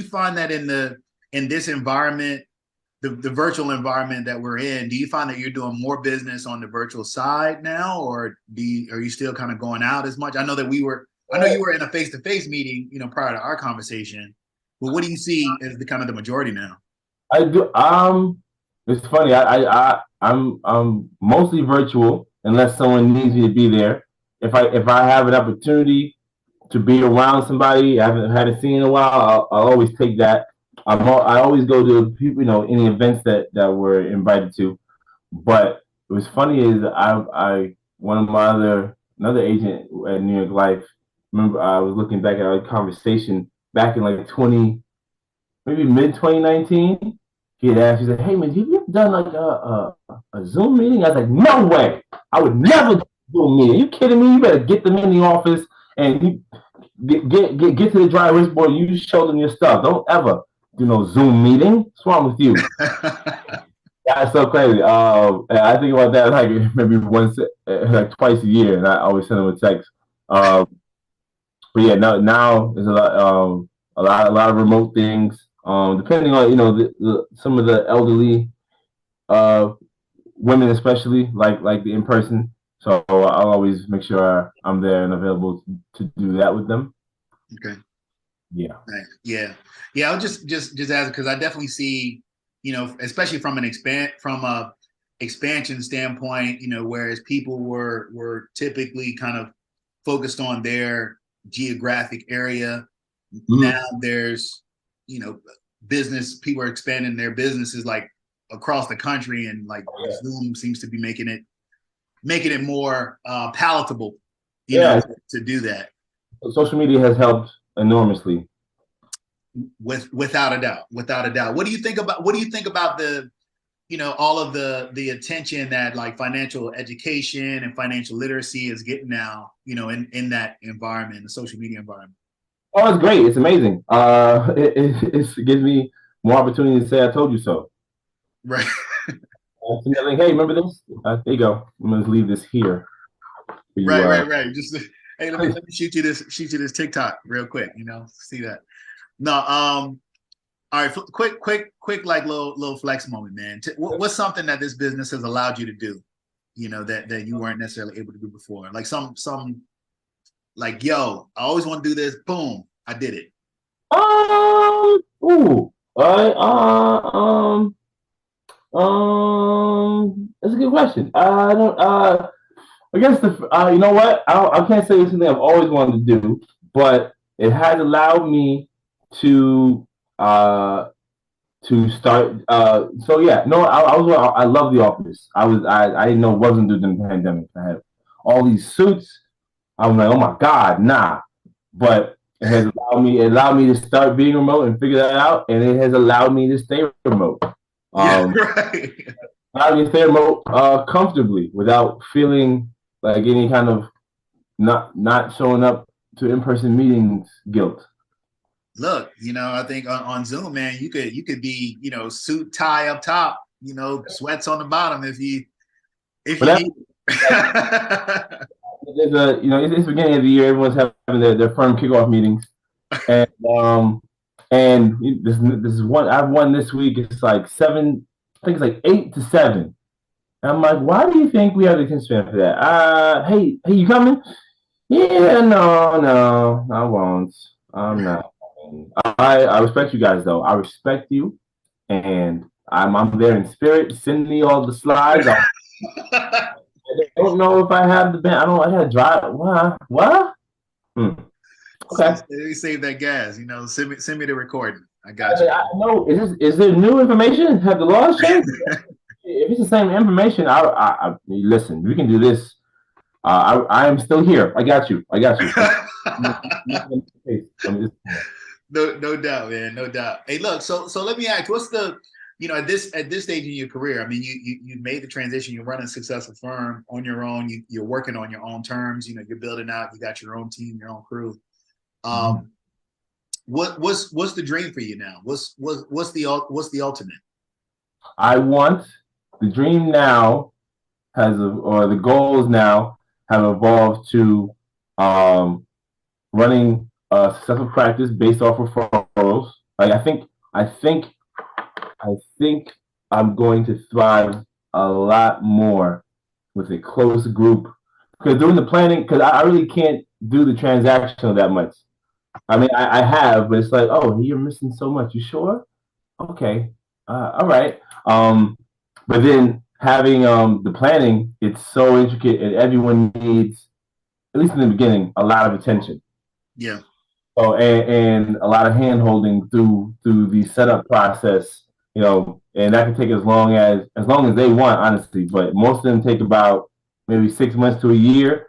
find that in this environment, the virtual environment that we're in, do you find that you're doing more business on the virtual side now, or are you still kind of going out as much? I know you were in a face-to-face meeting, prior to our conversation. But what do you see as the kind of the majority now? I do. It's funny. I'm mostly virtual unless someone needs me to be there. If I have an opportunity to be around somebody I haven't seen in a while, I'll always take that. I always go to people, any events that we're invited to. But it was funny is I one of my another agent at New York Life. Remember, I was looking back at our conversation back in like maybe mid 2019. He had asked, he said, "Hey man, have you ever done like a Zoom meeting?" I was like, "No way! I would never do a Zoom meeting. Are you kidding me? You better get them in the office and you get to the dry erase board. You show them your stuff. Don't ever do no Zoom meeting. What's wrong with you?" That's so crazy. And I think about that like maybe once, like twice a year, and I always send them a text. But yeah, now there's a lot of remote things. Depending on some of the elderly women, especially like the in person. So I'll always make sure I'm there and available to do that with them. Okay. Yeah. Right. Yeah. Yeah. I'll just ask because I definitely see, especially from a expansion standpoint, whereas people were typically kind of focused on their geographic area. Mm-hmm. Now there's, people are expanding their businesses like across the country, and like Zoom seems to be making it more palatable, to do that. Social media has helped enormously. Without a doubt. What do you think about the, all of the attention that like financial education and financial literacy is getting now, in that environment, the social media environment? Oh, it's great. It's amazing. It gives me more opportunity to say I told you so. Right. Like, hey, remember this? There you go. I'm gonna leave this here. Right. Just hey, let me shoot you this TikTok real quick. See that. No, all right. Quick, like little flex moment, man. What's something that this business has allowed you to do, that you weren't necessarily able to do before? Like some like, yo, I always want to do this. Boom, I did it. That's a good question. I don't. I guess you know what? I can't say it's something I've always wanted to do, but it has allowed me to start. So yeah, no, I love The Office. I didn't know it wasn't due to the pandemic. I had all these suits. I'm like, oh my God, nah. But it has allowed me to start being remote and figure that out, and it has allowed me to stay remote. Right. Allowed me to stay remote comfortably without feeling like any kind of not showing up to in-person meetings guilt. Look, I think on Zoom, man, you could be, suit tie up top, sweats on the bottom if you need. It's the beginning of the year. Everyone's having their firm kickoff meetings, and this is one I've won this week. It's like 7. I think it's like 8-7. And I'm like, why do you think we have the attention span for that? Hey, you coming? Yeah, no, I won't. I'm not. I respect you guys though. I respect you, and I'm there in spirit. Send me all the slides. I don't know if I have the band. I gotta drive. What? Okay. They save that gas. Send me the recording. I got you. I know. Is there new information? Have the laws changed? If it's the same information, I listen. We can do this. I am still here. I got you. No doubt, man. No doubt. Hey, look. So let me ask. What's the at this stage in your career? I mean, you made the transition. You're running a successful firm on your own. You're working on your own terms. You're building out. You got your own team, your own crew. What's the dream for you now? What's the ultimate? I want the dream now or the goals now have evolved to running a successful practice based off referrals. Like I think I'm going to thrive a lot more with a close group because doing the planning, because I really can't do the transactional that much. I mean, I have, but it's like, oh, you're missing so much. You sure? Okay, all right. But then having the planning, it's so intricate, and everyone needs, at least in the beginning, a lot of attention. Yeah. Oh, and a lot of hand holding through the setup process, and that can take as long as they want, honestly. But most of them take about maybe 6 months to a year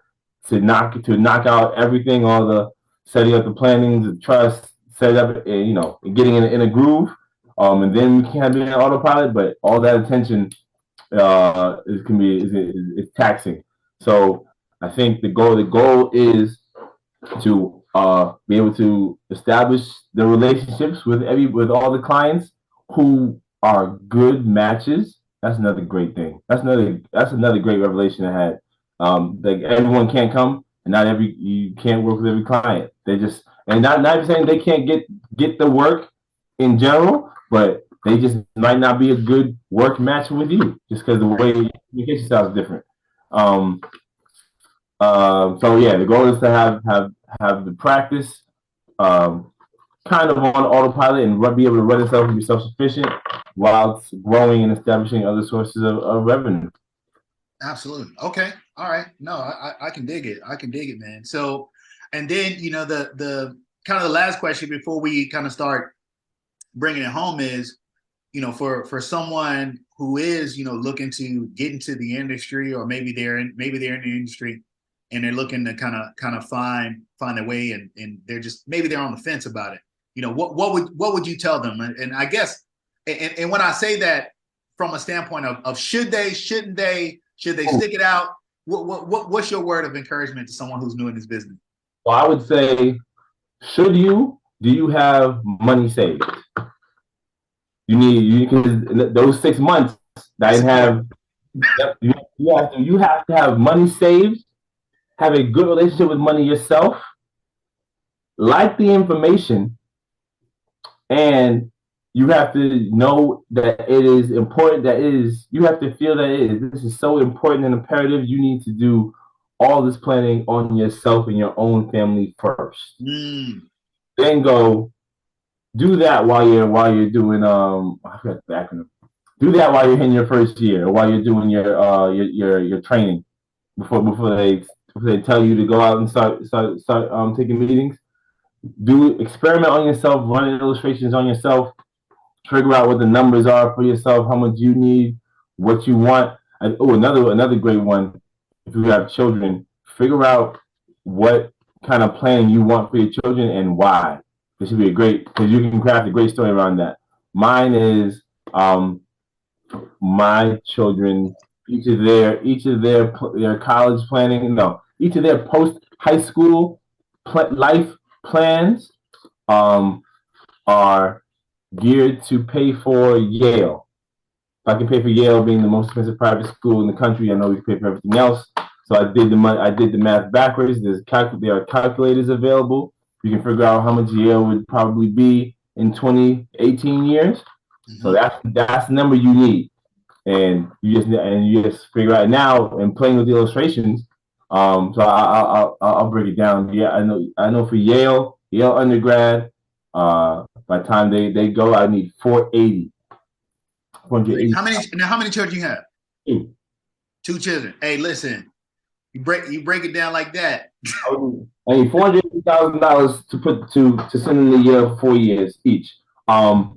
to knock out everything, all the setting up the planning, the trust, set up, and getting in a groove. And then we can be in autopilot, but all that attention is taxing. So I think the goal is to be able to establish the relationships with all the clients who are good matches. That's another great thing. That's another great revelation I had. Like everyone can't come, and you can't work with every client. They just and not saying they can't get the work in general, but they just might not be a good work match with you just because the way your communication style is different. Um, so yeah, the goal is to have the practice kind of on autopilot and be able to run itself and be self-sufficient while growing and establishing other sources of revenue. Absolutely. Okay. All right. No, I can dig it. I can dig it, man. So, and then, the kind of the last question before we kind of start bringing it home is, for someone who is, looking to get into the industry, or maybe they're in the industry and they're looking to kind of find a way, and maybe they're on the fence about it. What would you tell them? And I guess, and when I say that from a standpoint of should they, shouldn't they, should they stick it out? What's your word of encouragement to someone who's new in this business? Well, I would say, do you have money saved? Because those 6 months I didn't have. You have to have money saved, have a good relationship with money yourself, like the information, and you have to know that it is important. You have to feel that this is so important and imperative. You need to do all this planning on yourself and your own family first. Then go do that while you're doing I forgot the acronym. Do that while you're in your first year, or while you're doing your training before they tell you to go out and start taking meetings. Experiment on yourself, run illustrations on yourself, figure out what the numbers are for yourself, how much you need, what you want. And another great one, if you have children, figure out what kind of plan you want for your children and why. This should be because you can craft a great story around that. Mine is my children, each of their college planning, no, each of their post high school life plans are geared to pay for Yale. If I can pay for Yale, being the most expensive private school in the country, I know we can pay for everything else. So I did the math backwards. There are calculators available. You can figure out how much Yale would probably be in 18 years. Mm-hmm. So that's the number you need, and you just figure out now and playing with the illustrations. So I'll break it down. Yeah, I know for Yale undergrad, by the time they go, I need 480. How many children you have? Two children. Hey, listen, you break it down like that. I need $480,000 to send in the year 4 years each. But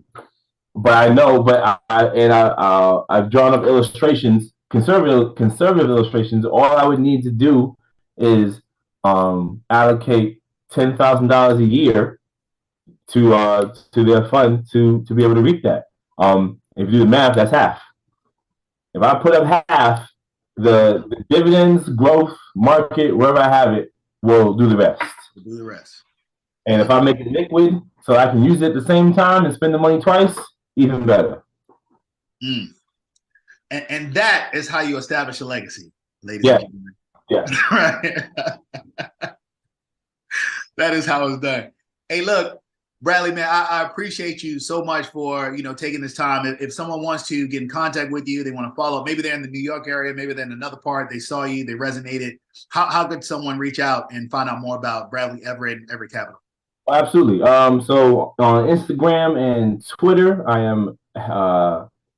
I know, I've drawn up illustrations, conservative illustrations. All I would need to do is allocate $10,000 a year to their fund to be able to reap that. If you do the math, that's half. If I put up half, the dividends, growth, market, wherever I have it, will do the rest. And if I make it liquid so I can use it at the same time and spend the money twice, even better. And that is how you establish a legacy, ladies and gentlemen. Yeah. Right. That is how it's done. Hey, look, Bradley, man, I appreciate you so much for, taking this time. If someone wants to get in contact with you, they want to follow, maybe they're in the New York area, maybe they're in another part, they saw you, they resonated. How could someone reach out and find out more about Bradley Everett and Everett Capital? Absolutely. So on Instagram and Twitter, I am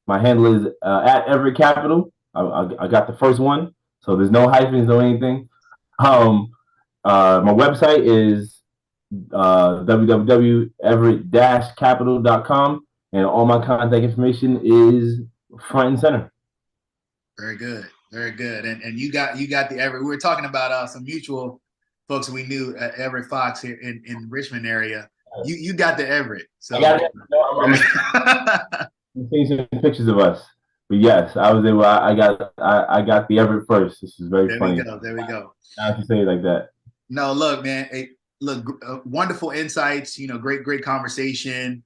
my handle is at Everett Capital. I got the first one, so there's no hyphens, no anything. Um, my website is www.everett-capital.com, and all my contact information is front and center. Very good, very good. And you got the Everett. We were talking about some mutual folks we knew at Everett Fox here in Richmond area. You got the Everett. So I got it. No, I'm seeing some pictures of us. But yes, I was able. I got the Everett first. This is very funny. There we go. Now you say it like that. No, look, man. Wonderful insights. Great conversation.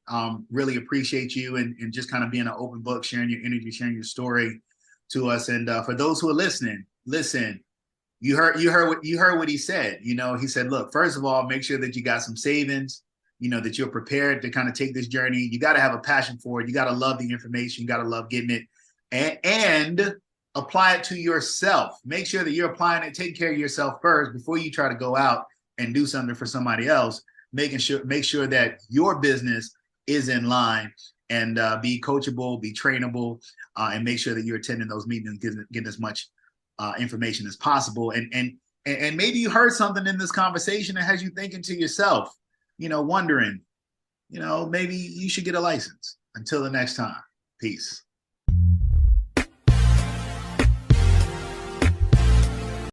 Really appreciate you and just kind of being an open book, sharing your energy, sharing your story to us. And for those who are listening, listen. You heard what he said. He said, look, first of all, make sure that you got some savings. That you're prepared to kind of take this journey. You got to have a passion for it. You got to love the information. You got to love getting it, and apply it to yourself. Make sure that you're applying it. Take care of yourself first before you try to go out and do something for somebody else. Make sure that your business is in line, and be coachable, be trainable, and make sure that you're attending those meetings, getting as much information as possible. And maybe you heard something in this conversation that has you thinking to yourself, wondering, maybe you should get a license. Until the next time, peace.